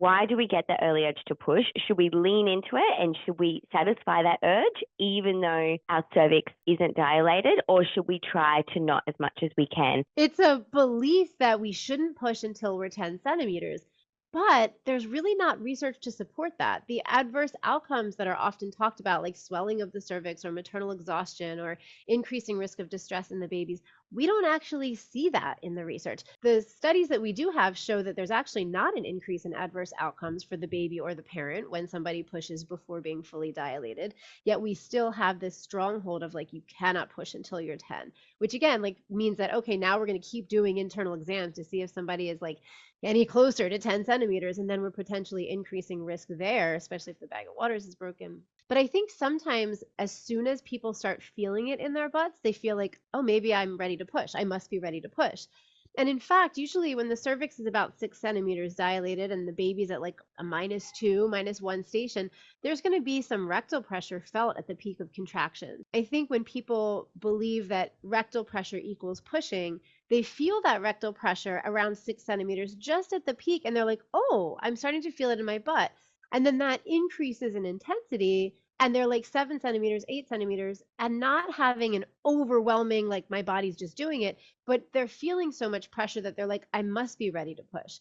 Why do we get the early urge to push? Should we lean into it and should we satisfy that urge even though our cervix isn't dilated, or should we try to not as much as we can? It's a belief that we shouldn't push until we're 10 centimeters, but there's really not research to support that. The adverse outcomes that are often talked about, like swelling of the cervix or maternal exhaustion or increasing risk of distress in the babies, we don't actually see that in the research. The studies that we do have show that there's actually not an increase in adverse outcomes for the baby or the parent when somebody pushes before being fully dilated. Yet we still have this stronghold of like, you cannot push until you're 10, which again, like means that, okay, now we're going to keep doing internal exams to see if somebody is like any closer to 10 centimeters, and then we're potentially increasing risk there, especially if the bag of waters is broken. But I think sometimes as soon as people start feeling it in their butts, they feel like, oh, maybe I'm ready to push. I must be ready to push. And in fact, usually when the cervix is about 6 centimeters dilated and the baby's at like a -2, -1 station, there's going to be some rectal pressure felt at the peak of contraction. I think when people believe that rectal pressure equals pushing, they feel that rectal pressure around 6 centimeters just at the peak, and they're like, oh, I'm starting to feel it in my butt. And then that increases in intensity, and they're like 7 centimeters, 8 centimeters, and not having an overwhelming, like, my body's just doing it, but they're feeling so much pressure that they're like, I must be ready to push.